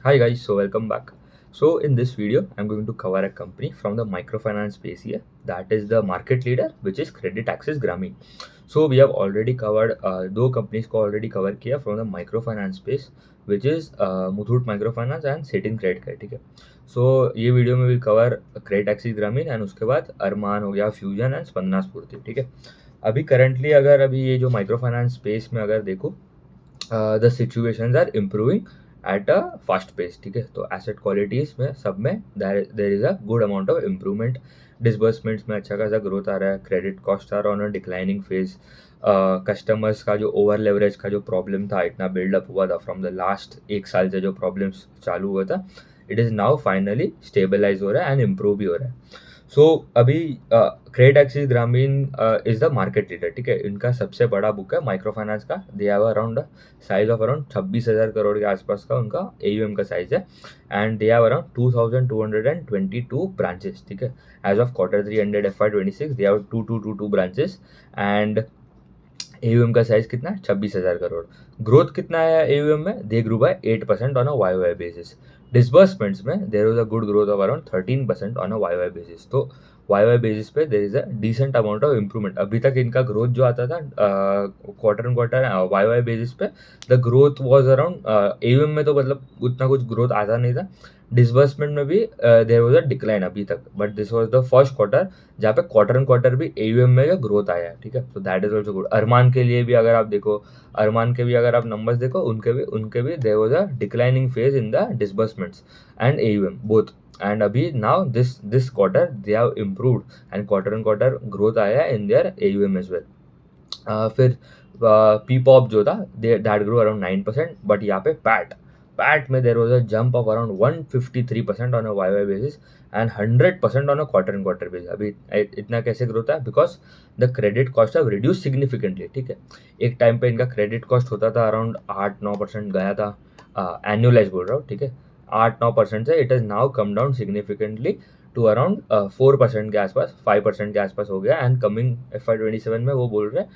Hi guys, so welcome back. So in this video, I'm going to cover a company from the microfinance space here. That is the market leader, which is Credit Access Grameen. So we have already covered दो companies को already cover किया from the microfinance space, which is Muthoot Microfinance and Satin Credit Card. ठीक है. So ये video में will cover Credit Access Grameen and उसके बाद अरमान हो गया, फ्यूजन एंड स्पंदना स्फूर्ति. ठीक है. अभी करंटली अगर अभी ये जो माइक्रो फाइनेंस स्पेस में अगर देखो the situations are improving at a fast pace. ठीक है, तो एसेट क्वालिटीज में सब में there is a good amount of improvement. Disbursements में अच्छा खासा ग्रोथ आ रहा है. Credit cost are on a declining phase. Customers का जो ओवर लेवरेज का जो प्रॉब्लम था, इतना बिल्डअप हुआ था फ्रॉम द लास्ट एक साल से जो प्रॉब्लम्स चालू हुआ था, it is now finally stabilize हो रहा है एंड इम्प्रूव भी हो रहा है. सो अभी क्रेडिट एक्सिस ग्रामीण इज द मार्केट लीडर. ठीक है, इनका सबसे बड़ा बुक है माइक्रो फाइनेंस का. They have around size of around 26,000 crore के आसपास का उनका AUM का साइज है. And they have around 2,222 branches. ठीक है, as of Q3 ended FY26 they have 2222 branches. And AUM का साइज कितना है? 26,000 करोड़. ग्रोथ कितना है AUM में? They grew by 8% on a YoY basis. Disbursements में there is a good growth of around 13% on a YoY basis. तो YoY basis पे there is a decent amount of improvement. अभी तक इनका ग्रोथ जो आता था quarter and quarter YoY basis पे, the growth was around AUM में तो मतलब उतना कुछ ग्रोथ आता नहीं था. डिसबर्समेंट में भी देर वॉज अ डिक्लाइन अभी तक, but this was the first quarter जहाँ पे क्वार्टर एंड क्वार्टर भी AUM में जो ग्रोथ आया है. ठीक है, तो दैट इज ऑल्सो गुड. अरमान के लिए भी अगर आप देखो, अरमान के भी अगर आप नंबर्स देखो, उनके भी there was a declining phase in the disbursements and AUM both. And अभी now this quarter they have improved and quarter and quarter growth आया है in their AUM as well. फिर पीपॉप जो था दैट ग्रो अराउंड 9%. बट यहाँ पे PAT में there was a jump of around 153% on a YoY basis and 100% on a quarter and quarter basis. अभी इतना कैसे ग्रोथ है? Because the credit cost have reduce significantly. ठीक है, एक टाइम पे इनका क्रेडिट कॉस्ट होता था अराउंड 8-9% गया था. एनुअलाइज बोल रहा हूँ. ठीक है, 8-9% से it is now come down significantly to around 4% के आसपास, 5% के आसपास हो गया. एंड कमिंग FY27 में वो बोल रहे हैं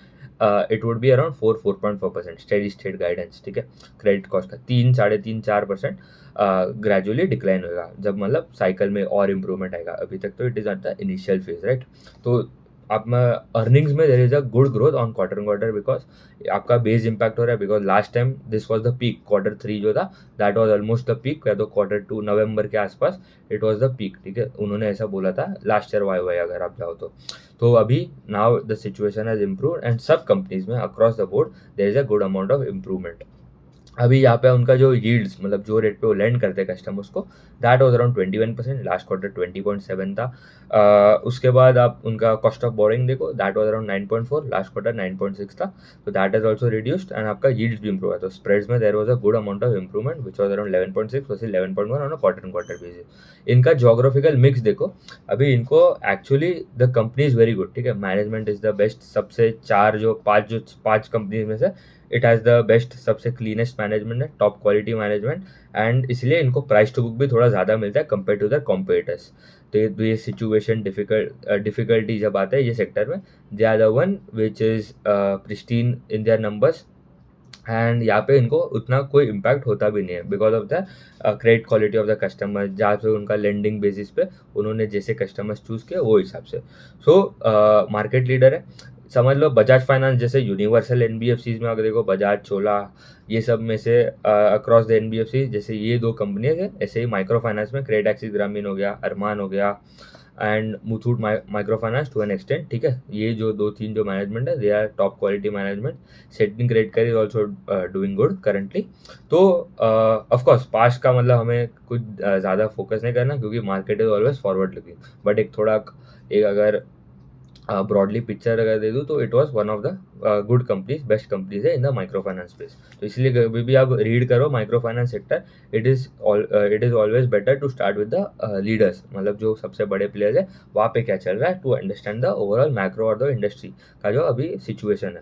it would be around 4.4% steady state guidance. ठीक है, क्रेडिट कॉस्ट का 3-3.5-4% ग्रेजुअली डिक्लाइन होगा जब मतलब साइकिल में और इम्प्रूवमेंट आएगा. अभी तक तो it is at the initial phase, right. तो आप में अर्निंग्स में there is a good growth on quarter quarter because आपका बेस इम्पैक्ट हो रहा है. Because last time this was the peak. Q3 जो था that was almost the peak, या तो Q2 नवंबर के आसपास इट वॉज द पीक. ठीक है, उन्होंने ऐसा बोला था लास्ट ईयर YoY अगर आप जाओ तो अभी now the situation has improve and सब कंपनीज में across the board there is a good amount of improvement. अभी यहाँ पे उनका जो यील्ड्स मतलब जो रेट पे वो लेंड करते हैं कस्टमर्स को, that was around 21%. Last quarter 20.7 था. उसके बाद आप उनका कॉस्ट ऑफ बोरिंग देखो, that was around 9.4. Last quarter 9.6 था. तो that is also reduced and आपका यील्ड्स भी इंप्रूव है. तो स्प्रेड्स में there was a good amount of improvement which was around 11.6 versus 11.1 on a quarter and quarter basis. इनका geographical mix देखो, अभी इनको actually the company is very good. ठीक है, मैनेजमेंट इज द बेस्ट. सबसे पांच कंपनीज में से इट हैज़ द बेस्ट, सबसे क्लीनेस्ट मैनेजमेंट है, टॉप क्वालिटी मैनेजमेंट. एंड इसलिए इनको प्राइस टू बुक भी थोड़ा ज़्यादा मिलता है कंपेयर टू द कॉम्पिटिटर्स. तो ये सिचुएशन डिफिकल्टी जब आता है ये सेक्टर में, they are the one which is pristine in their numbers. And यहाँ पे इनको उतना कोई इम्पैक्ट होता भी नहीं है because of the credit quality of the customer, जहाँ पे उनका लेंडिंग बेसिस पे उन्होंने जैसे कस्टमर्स चूज़ किया वो हिसाब से. सो मार्केट लीडर है. समझ लो बजाज फाइनेंस जैसे यूनिवर्सल NBFCs में अगर देखो, बजाज, चोला, ये सब में से अक्रॉस द NBFC जैसे ये दो कंपनीज है, ऐसे ही माइक्रो फाइनेंस में क्रेडिट एक्सिस ग्रामीण हो गया, अरमान हो गया and Muthoot micro finance to an extent. ठीक है, ये जो दो तीन जो मैनेजमेंट है they are top quality management. Satin credit care is also doing good currently. तो ऑफकोर्स पास्ट का मतलब हमें कुछ ज़्यादा फोकस नहीं करना क्योंकि market is always forward looking. But एक अगर ब्रॉडली पिक्चर अगर दे दूँ तो it was one of the good companies, best companies है in the micro finance space. तो इसलिए कभी भी आप रीड करो micro finance sector, it is always better to start with the leaders. मतलब जो सबसे बड़े प्लेयर्स है वहाँ पे क्या चल रहा है, to understand the overall macro और द इंडस्ट्री का जो अभी सिचुएशन है.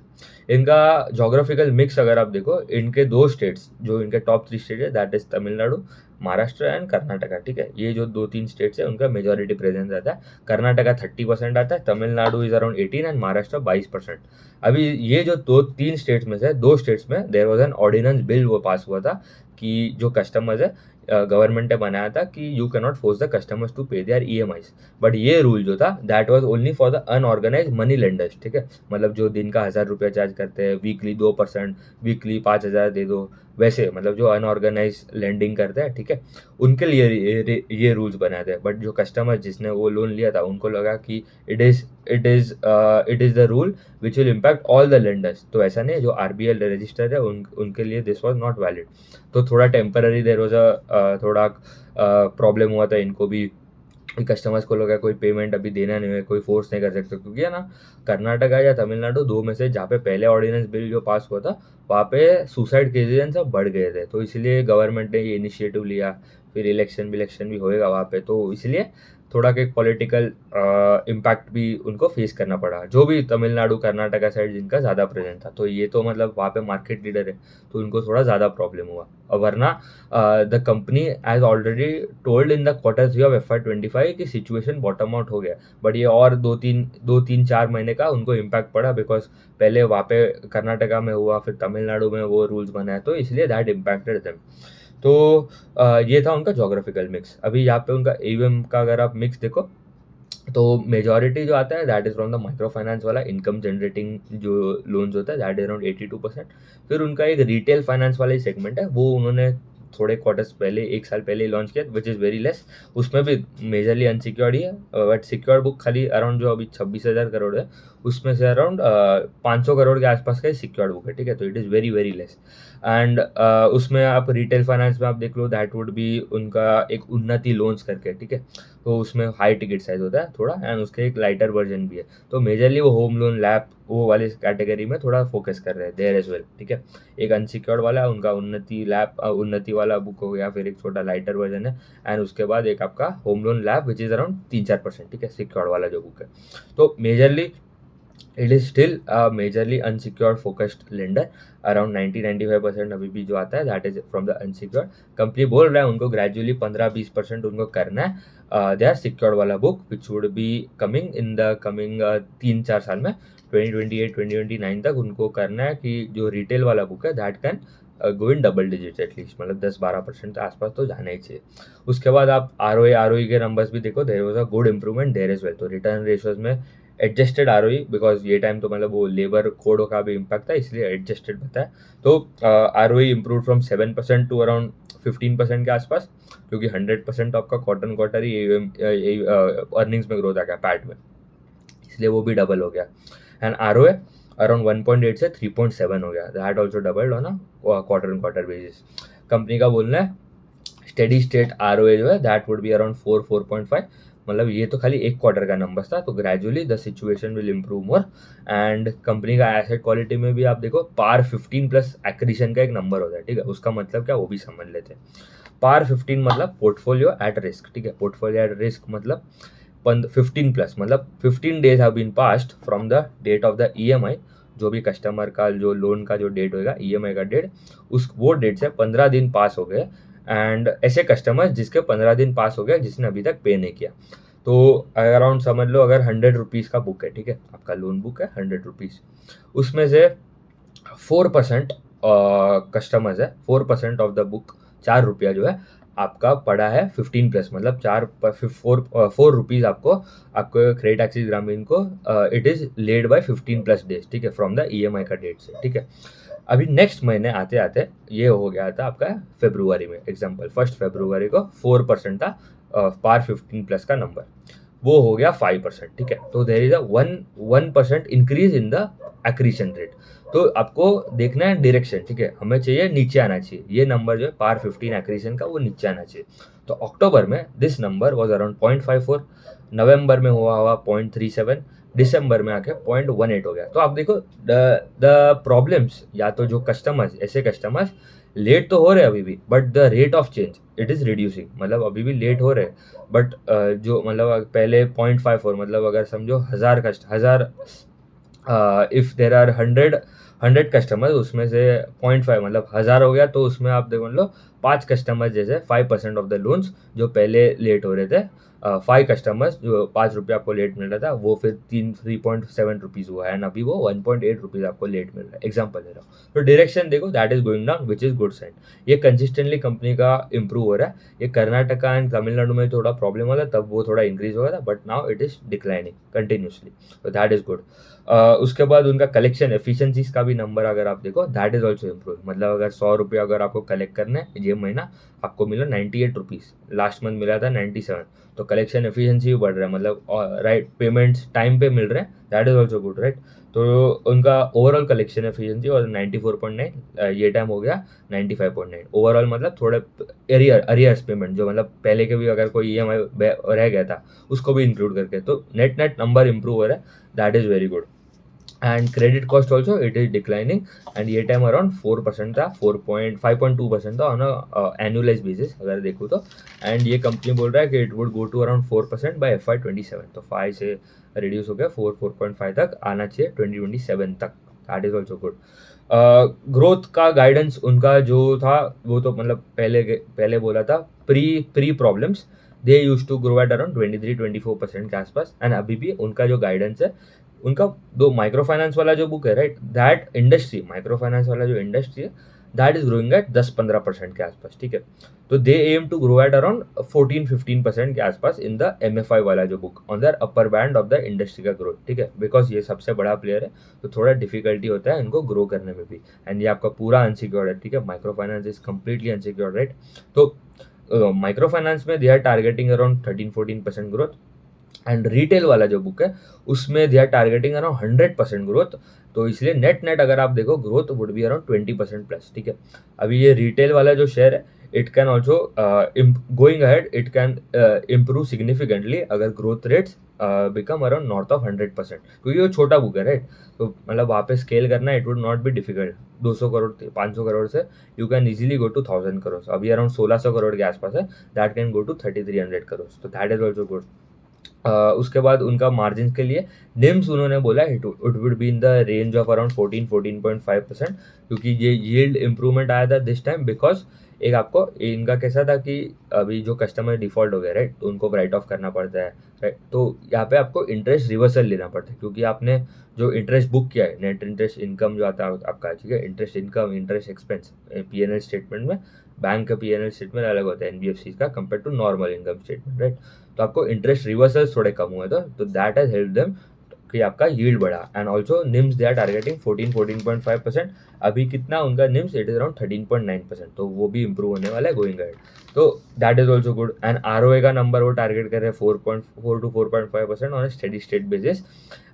इनका जोग्राफिकल मिक्स अगर आप देखो, इनके दो स्टेट्स जो इनके टॉप 3 स्टेट है that is Tamil Nadu, Maharashtra and Karnataka. ठीक है, ये जो 2-3 स्टेट्स है उनका मेजोरिटी प्रेजेंस रहता है. कर्नाटका 30% आता है, Tamil Nadu is around 18 and Maharashtra 22%. अभी ये जो 2-3 स्टेट्स में से 2 स्टेट्स में there was an ordinance bill वो पास हुआ था कि जो कस्टमर्स है गवर्नमेंट ने बनाया था कि you can not force the customers to pay their EMIs, but ये रूल जो था that was only for the unorganise money lenders, ठीक है। मतलब जो दिन का 1,000 रुपया चार्ज करते हैं, वीकली 2%, वीकली 5,000 दे दो, वैसे मतलब जो अनऑर्गेनाइज लेंडिंग करते हैं, ठीक है, उनके लिए ये रूल्स बनाए थे। बट जो कस्टमर जिसने वो लोन लिया था उनको लगा कि it is the rule which will impact all the lenders. तो ऐसा नहीं है, जो आरबीएल रजिस्टर्ड है उनके लिए दिस वाज नॉट वैलिड। तो थोड़ा टेम्पररी देर वाज थोड़ा प्रॉब्लम हुआ था इनको भी, कस्टमर्स को लगा कोई पेमेंट अभी देना नहीं है, कोई फोर्स नहीं कर सकते, क्योंकि है ना, कर्नाटका या तमिलनाडु दो में से जहाँ पे पहले ऑर्डिनेंस बिल जो पास हुआ था वहाँ पे सुसाइड केसेस सब बढ़ गए थे। तो इसलिए गवर्नमेंट ने ये इनिशिएटिव लिया। फिर इलेक्शन भी होएगा वहाँ पे, तो इसलिए थोड़ा के पॉलिटिकल इम्पैक्ट भी उनको फेस करना पड़ा, जो भी तमिलनाडु कर्नाटका साइड जिनका ज़्यादा प्रेजेंट था। तो ये तो मतलब वहाँ पे मार्केट लीडर है, तो उनको थोड़ा ज़्यादा प्रॉब्लम हुआ। और वरना the company as already told in the Q3 of FY25 कि सिचुएशन बॉटम आउट हो गया। बट ये और 2-3-4 महीने का उनको इम्पैक्ट पड़ा, बिकॉज पहले वहाँ पे कर्नाटका में हुआ, फिर तमिलनाडु में वो रूल्स बनाए, तो इसलिए दैट इम्पैक्टेड देम। तो ये था उनका जोग्राफिकल मिक्स। अभी यहाँ पे उनका एयूएम का अगर आप मिक्स देखो, तो मेजॉरिटी जो आता है that is from the micro finance वाला इनकम जनरेटिंग जो लोन्स होता है, दैट इज अराउंड 82%। फिर उनका एक रिटेल फाइनेंस वाला ही सेगमेंट है, वो उन्होंने थोड़े क्वार्टर्स पहले, 1 साल पहले लॉन्च किया, विच इज़ वेरी लेस। उसमें भी मेजरली अनसिक्योर्ड ही है, बट सिक्योर्ड बुक खाली अराउंड जो अभी 26,000 करोड़ है, उसमें से अराउंड 500 करोड़ के आसपास का सिक्योर्ड बुक है, ठीक है। तो it is very very less. And उसमें आप रिटेल फाइनेंस में आप देख लो, दैट वुड भी उनका एक उन्नति लोन्स करके, ठीक है। तो उसमें हाई टिकट साइज होता है थोड़ा, एंड उसके एक लाइटर वर्जन भी है। तो मेजरली वो होम लोन लैप वो वाले कैटेगरी में थोड़ा फोकस कर रहे हैं देयर एज वेल, ठीक है। एक अनसिक्योर्ड वाला उनका उन्नति लैप, उन्नति वाला बुक हो गया, फिर एक छोटा लाइटर वर्जन है, एंड उसके बाद एक आपका home loan lap which is around 3-4%, ठीक है, सिक्योर्ड वाला जो बुक है। तो majorly it is still majorly unsecured focused lender. Around 90-95% अभी भी जो आता है that is from the unsecured. Company बोल रहा है उनको ग्रेजुअली 15-20% उनको करना है दे आर सिक्योर्ड वाला book, which would be coming in the coming 3-4 साल में, 2028-2029 तक उनको करना है कि जो रिटेल वाला बुक है that can go in double digit at least, मतलब 10-12% के आसपास तो जाना ही चाहिए। उसके बाद आप आरओई के नंबर्स भी देखो, there was a good improvement there as well. तो रिटर्न रेशियोज में एडजस्टेड आरओई, बिकॉज ये टाइम तो मतलब वो लेबर कोड का भी इम्पैक्ट था, इसलिए एडजस्टेड बताया। तो ROE improve from 7% to around 15% के आसपास, क्योंकि 100% आपका क्वार्टर ही अर्निंग्स में ग्रोथ आ गया पैट में, इसलिए वो भी डबल हो गया। एंड आरओए अराउंड 1.8 से 3.7 हो गया, that also doubled on quarter basis. Company का बोलना है स्टेडी स्टेट आरओए जो है दैट वुड बी अराउंड 4.5। मतलब ये तो खाली एक क्वार्टर का नंबर था, तो gradually the situation will improve more. And company का एसेट क्वालिटी में भी आप देखो, पार 15 प्लस एक्रीशन का एक नंबर होता है, ठीक है। उसका मतलब क्या वो भी समझ लेते हैं। पार 15 मतलब पोर्टफोलियो एट रिस्क, ठीक है। पोर्टफोलियो एट रिस्क मतलब 15 प्लस, मतलब 15 days have been passed from the date of the EMI. जो भी कस्टमर का जो लोन का जो डेट होगा, ईएमआई का डेट, उस वो डेट से 15 दिन पास हो गए। एंड ऐसे कस्टमर्स जिसके 15 दिन पास हो गया, जिसने अभी तक पे नहीं किया। तो अराउंड समझ लो अगर 100 रुपीज़ का बुक है, ठीक है, आपका लोन बुक है 100 रुपीज़, उसमें से 4% कस्टमर्स है, 4% ऑफ द बुक, 4 रुपया जो है आपका पड़ा है 15 प्लस, मतलब 4 रुपीज़ आपको आपको क्रेडिट एक्सिस ग्रामीण को it is led by 15 plus days, ठीक है, फ्रॉम द ईएमआई का डेट से, ठीक है। अभी नेक्स्ट महीने आते आते ये हो गया था आपका फेब्रुवरी में, एग्जाम्पल 1 फरवरी को 4% था पार 15 प्लस का नंबर, वो हो गया 5%, ठीक है। तो there is a 1% increase in the accretion rate. तो आपको देखना है डायरेक्शन, ठीक है, हमें चाहिए नीचे आना चाहिए, ये नंबर जो है पार 15 एक्रीशन का वो नीचे आना चाहिए। तो अक्टूबर में दिस नंबर वॉज अराउंड 0.54, नवंबर में हुआ 0.37, दिसंबर में आके 0.18 हो गया। तो आप देखो द प्रॉब्लम्स, या तो जो कस्टमर्स, ऐसे कस्टमर्स लेट तो हो रहे हैं अभी भी, but the rate of change it is reducing, मतलब अभी भी लेट हो रहे हैं, बट जो मतलब पहले 0.54, मतलब अगर समझो 1000 इफ़ देर आर 100 कस्टमर्स, उसमें से 0.5 मतलब 1000 हो गया, तो उसमें आप देखो लो 5 कस्टमर्स जैसे 5% ऑफ द लोन्स जो पहले लेट हो रहे थे, 5 कस्टमर्स जो 5 रुपये आपको लेट मिल रहा था, वो फिर 3.7 रुपीज़ हुआ है, एंड अभी वो 1.8 रुपीज़ आपको लेट मिल रहा है। एग्जाम्पल दे रहा हूँ, तो डायरेक्शन देखो, that is going down, which is good sign. ये कंसिस्टेंटली कंपनी का इंप्रूव हो रहा है। ये कर्नाटका एंड तमिलनाडु में थोड़ा प्रॉब्लम हो रहा था, तब वो थोड़ा इंक्रीज हो रहा था, but now it is declining continuously, तो दैट इज गुड। उसके बाद उनका कलेक्शन एफिशिएंसीज का भी नंबर अगर आप देखो, दैट इज ऑल्सो इम्प्रूव। मतलब अगर 100 रुपये अगर आपको कलेक्ट करना है ये महीना, आपको मिला 98 रुपीज़, लास्ट मंथ मिला था 97, तो कलेक्शन एफिशिएंसी भी बढ़ रहा है, मतलब राइट पेमेंट्स टाइम पे मिल रहे हैं, that is also good, right. तो उनका ओवरऑल कलेक्शन एफिशिएंसी और 94.9, ये टाइम हो गया 95.9 ओवरऑल, मतलब थोड़े अरियर्स पेमेंट जो मतलब पहले के भी अगर कोई EMI रह गया था उसको भी इंक्लूड करके, तो नेट नेट नंबर इंप्रूव हो रहा है, that is very good. And credit cost also it is declining, and ये टाइम अराउंड 4% था, 5.2% था ऑन एनुअलाइज बेसिस अगर देखो तो। एंड ये कंपनी बोल रहा है कि it would go to around 4% by FY27, तो 5 से रिड्यूस हो गया 4.5 तक आना चाहिए 2027 तक, that is also good. Growth का गाइडेंस उनका जो था वो तो मतलब पहले बोला था, pre problems they use to grow at around 23-24% के आसपास, एंड अभी भी उनका जो गाइडेंस है, उनका दो माइक्रो फाइनेंस वाला जो बुक है, right, that industry micro finance वाला जो इंडस्ट्री है दैट इज ग्रोइंग एट 10-15% के आसपास, ठीक है। तो they aim to grow at around 14-15% के आसपास इन द MFI वाला जो book on the upper band of the industry का ग्रोथ, ठीक है, बिकॉज ये सबसे बड़ा प्लेयर है, तो थोड़ा डिफिकल्टी होता है इनको ग्रो करने में भी, एंड ये आपका पूरा अनसिक्योर्ड है, ठीक है, micro finance is completely unsecured, right. तो माइक्रो फाइनेंस में they are targeting around 13-14% growth, and retail वाला जो बुक है उसमें they are targeting around 100% growth, तो इसलिए नेट नेट अगर आप देखो growth would be around 20% plus, ठीक है। अभी ये रिटेल वाला जो शेयर है it can also going ahead, it can improve significantly अगर growth rates become around north of 100%, क्योंकि वो छोटा बुक है, राइट, तो मतलब वहाँ पे स्केल करना it would not be difficult. 200 crore 500 crore से you can easily go to 1000 crore, अभी अराउंड 1600 करोड़ के आसपास है, that can go to 3300 crore, तो दैट इज ऑल्सो गुड। उसके बाद उनका मार्जिन के लिए निम्स उन्होंने बोला it would be in the range of around 14-14.5%, क्योंकि ये यील्ड इंप्रूवमेंट आया था दिस टाइम, बिकॉज एक आपको इनका कैसा था कि अभी जो कस्टमर डिफॉल्ट हो गया, राइट, तो उनको राइट ऑफ करना पड़ता है, राइट, तो यहाँ पे आपको इंटरेस्ट रिवर्सल लेना पड़ता है, क्योंकि आपने जो इंटरेस्ट बुक किया है, नेट इंटरेस्ट इनकम जो आता है आपका, ठीक है, interest income interest expense PNL statement में, बैंक का PNL स्टेटमेंट अलग होता है NBFC का compare to normal income statement, right, तो आपको इंटरेस्ट रिवर्सल्स थोड़े कम हुए थे, तो दैट हैज हेल्प देम कि आपका यील्ड बढ़ा, and also NIMs they are targeting 14-14.5%, अभी कितना उनका निम्स इट इज अराउंड 13.9%, तो वो भी इंप्रूव होने वाला है गोइंग अहेड, तो that is also good. And ROA का नंबर वो टारगेट कर रहे हैं 4.4 to 4.5% on steady state basis,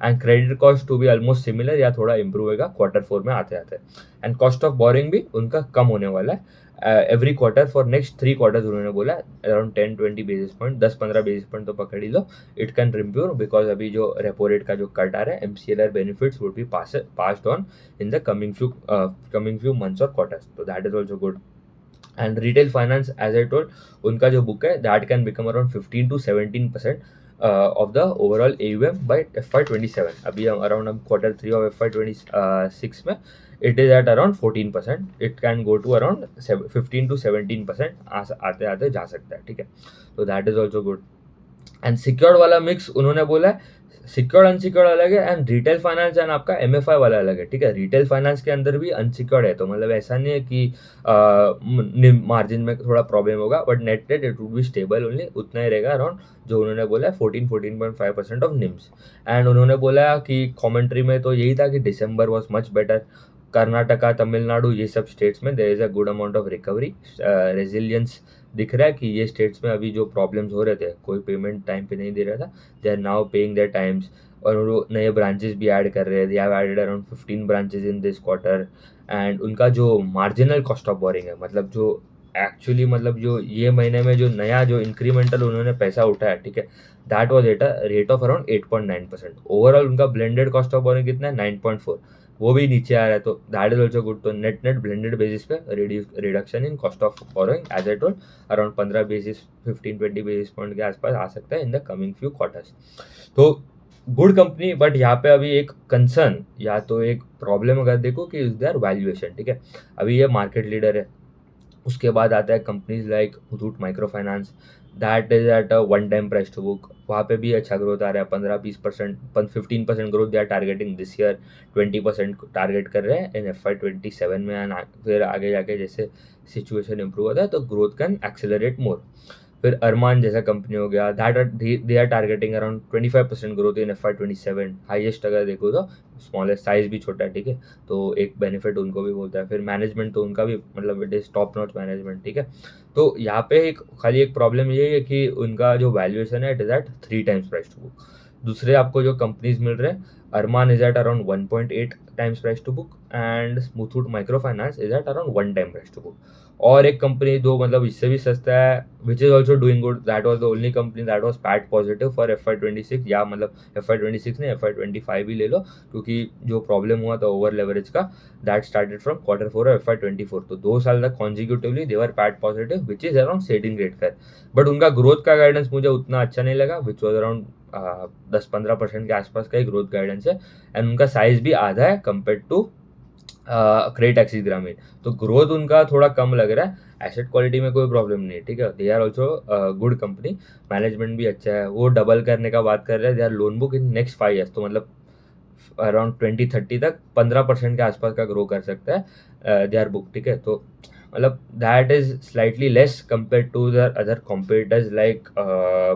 and credit cost to be almost similar या थोड़ा इंप्रूव होगा Q4 में आते आते, एंड कॉस्ट ऑफ बोरिंग भी उनका कम होने वाला है every quarter for next 3 quarters, उन्होंने बोला around 10-20 basis point, 10-15 basis point तो पकड़ ही लो, इट कैन इम्प्रूव बिकॉज अभी जो रेपो रेट का जो कट आ रहा है MCLR benefits would be passed on in the coming few months और क्वार्टर्स, तो that is also good. And retail finance as I told, उनका जो बुक है that can become around 15-17% of the overall AUM by FY27, अभी हम around Q3 of FY26 में it is at around 14%, it can go to around 15-17% आते आते जा सकता है, ठीक है, तो that is also good. And secured वाला मिक्स उन्होंने बोला है सिक्योर्ड अनसिक्योर्ड अलग है, एंड रिटेल फाइनेंस एंड आपका MFI वाला अलग है, ठीक है, रिटेल फाइनेंस के अंदर भी अनसिक्योर्ड है, तो मतलब ऐसा नहीं है कि मार्जिन में थोड़ा प्रॉब्लम होगा, but net net it would be stable only, उतना ही रहेगा अराउंड जो उन्होंने बोला है 14-14.5% ऑफ निम्स। एंड उन्होंने बोला कि कॉमेंट्री में तो यही था कि December was much better, Karnataka Tamil Nadu ये सब स्टेट्स में there is a good amount of recovery, resilience दिख रहा है कि ये स्टेट्स में अभी जो प्रॉब्लम्स हो रहे थे, कोई पेमेंट टाइम पे नहीं दे रहा था, they are now paying their times, और वो नए ब्रांचेस भी ऐड कर रहे हैं, they have added around 15 branches in this quarter, and उनका जो मार्जिनल कॉस्ट ऑफ बोरिंग है, मतलब जो एक्चुअली मतलब जो ये महीने में जो नया जो इंक्रीमेंटल उन्होंने पैसा उठाया, ठीक है, that was at a rate of around 8.9%, overall उनका ब्लेंडेड कॉस्ट ऑफ बोरिंग कितना है 9.4, वो भी नीचे आ रहा है, तो दैट इज ऑल्सो गुड, तो नेट नेट ब्लेंडेड बेसिस पे reduction in cost of borrowing as I told around 15-20 basis point के आसपास आ सकता है in the coming few quarters, तो गुड कंपनी। बट यहाँ पे अभी एक कंसर्न या तो एक प्रॉब्लम अगर देखो कि इज देयर वैल्यूएशन, ठीक है, अभी ये मार्केट लीडर है, उसके बाद आता है companies like Muthoot micro finance, that is at a one time price to book, वहाँ पे भी अच्छा ग्रोथ आ रहा है, 15-20%, 15% growth they are targeting this year, 20% target कर रहे हैं इन FY27 में, and फिर आगे जाके जैसे सिचुएशन इंप्रूव होता है तो ग्रोथ कैन एक्सेलरेट मोर। फिर अरमान जैसा कंपनी हो गया, that they are targeting around 25% growth in FY27, highest अगर देखो तो, स्मॉलेस्ट साइज भी छोटा है, ठीक है, तो एक बेनिफिट उनको भी बोलता है। फिर मैनेजमेंट तो उनका भी मतलब it is top notch management, ठीक है। तो यहाँ पे एक खाली एक प्रॉब्लम ये है कि उनका जो वैल्यूएशन है it is at 3 times price to book. दूसरे आपको जो कंपनीज मिल रहे हैं, Arman is at around 1.8 times price to book, and Muthoot micro finance is at around 1 time price to book. और एक कंपनी दो मतलब इससे भी सस्ता है, which is also doing good, that was the only company that was PAT positive for FY26, या मतलब FY26 ने FY25 ही ले लो, क्योंकि जो प्रॉब्लम हुआ था ओवर लेवरेज का, that started from Q4 of FY24, तो 2 साल तक consecutively they were PAT positive, which is around setting rate का। बट उनका ग्रोथ का गाइडेंस मुझे उतना अच्छा नहीं लगा, विच वॉज अराउंड 10-15% के आसपास का ही ग्रोथ गाइडेंस है, एंड उनका साइज भी आधा है कंपेयर टू क्रेडिट एक्सिस ग्रामीण, तो ग्रोथ उनका थोड़ा कम लग रहा है। एसेट क्वालिटी में कोई प्रॉब्लम नहीं है, ठीक है, they are also good company, management भी अच्छा है, वो डबल करने का बात कर रहे हैं, they are loan book in next 5 years, तो मतलब अराउंड 2030 तक 15% के आसपास का ग्रो कर सकता है दे आर बुक, ठीक है। तो मतलब that is slightly less compare to the other competitors like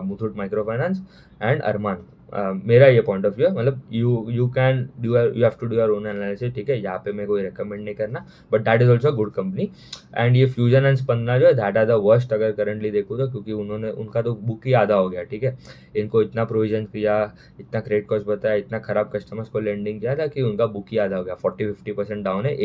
Muthoot micro finance and Arman. मेरा ये पॉइंट ऑफ व्यू है, मतलब you can do you have to do your own analysis, ठीक है, यहाँ पे मैं कोई रिकमेंड नहीं करना, but that is also good company. And ये फ्यूजन एंड स्पंदना जो है दैट आर द वर्स्ट अगर करंटली देखूँ तो, क्योंकि उन्होंने उनका तो बुक ही आधा हो गया, ठीक है, इनको इतना प्रोविजन किया, इतना क्रेडिट कॉस्ट बताया, इतना खराब कस्टमर्स को लेंडिंग किया था कि उनका बुक ही आधा हो गया, 40-50% डाउन है।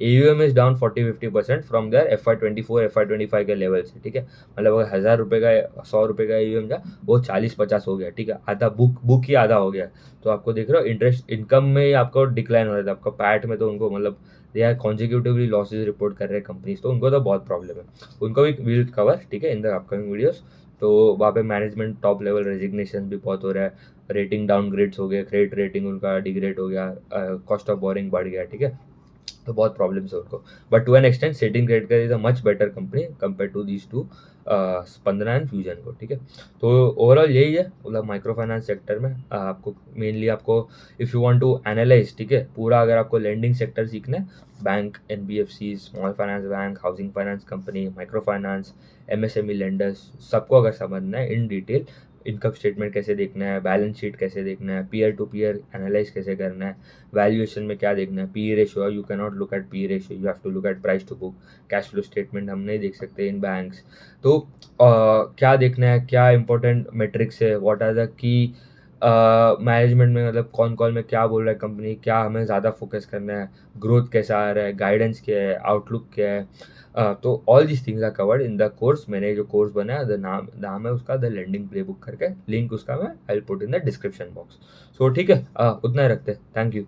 AUM is down 40-50% from their FY24 FY25 के लेवल से, ठीक है, मतलब अगर 1000 रुपये का 100 रुपये का AUM था, वो 40-50 हो गया, ठीक है, आधा बुक ही आधा हो गया। तो आपको देख रहे हो इंटरेस्ट इनकम में ही आपको डिक्लाइन हो रहा था, आपका पैट में तो उनको मतलब they are consecutively losses report कर रहे हैं कंपनीज, तो उनको तो बहुत प्रॉब्लम है, उनको भी विल कवर, ठीक है, इन द अपकमिंग वीडियोस। तो वहाँ पे मैनेजमेंट टॉप लेवल रेजिग्नेशन भी बहुत हो रहा है, रेटिंग डाउनग्रेड्स हो गए, क्रेडिट रेटिंग उनका डिग्रेड हो गया, कॉस्ट ऑफ बोरिंग बढ़ गया, ठीक है, तो बहुत प्रॉब्लम्स है उनको। But to an extent setting credit card is a much better company compare to these two Spandana and Fusion को, ठीक है। तो ओवरऑल यही है, मतलब माइक्रो फाइनेंस सेक्टर में आपको मेनली आपको if you want to analyze, ठीक है, पूरा अगर आपको लेंडिंग सेक्टर सीखना है, bank, NBFC, small finance bank, housing finance company, micro finance, MSME lenders, सबको अगर समझना है इन डिटेल, इनकम स्टेटमेंट कैसे देखना है, बैलेंस शीट कैसे देखना है, पीयर टू पीयर एनालाइज कैसे करना है, वैल्यूएशन में क्या देखना है, P ratio, you can not look at P ratio, you have to look at price to book, cash flow statement हम नहीं देख सकते इन बैंक्स, तो क्या देखना है, क्या इंपॉर्टेंट मेट्रिक्स है, what are the key management में, मतलब कौन कौन में क्या बोल रहा है कंपनी, क्या हमें ज़्यादा फोकस करना है, ग्रोथ कैसा आ रहा है, गाइडेंस क्या है, आउटलुक क्या है, तो all this things are covered in the course. मैंने जो कोर्स बनाया, द नाम नाम है उसका द लेंडिंग प्लेबुक करके, लिंक उसका मैं I will put in the description box. So ठीक है, उतना ही रखते हैं, थैंक यू।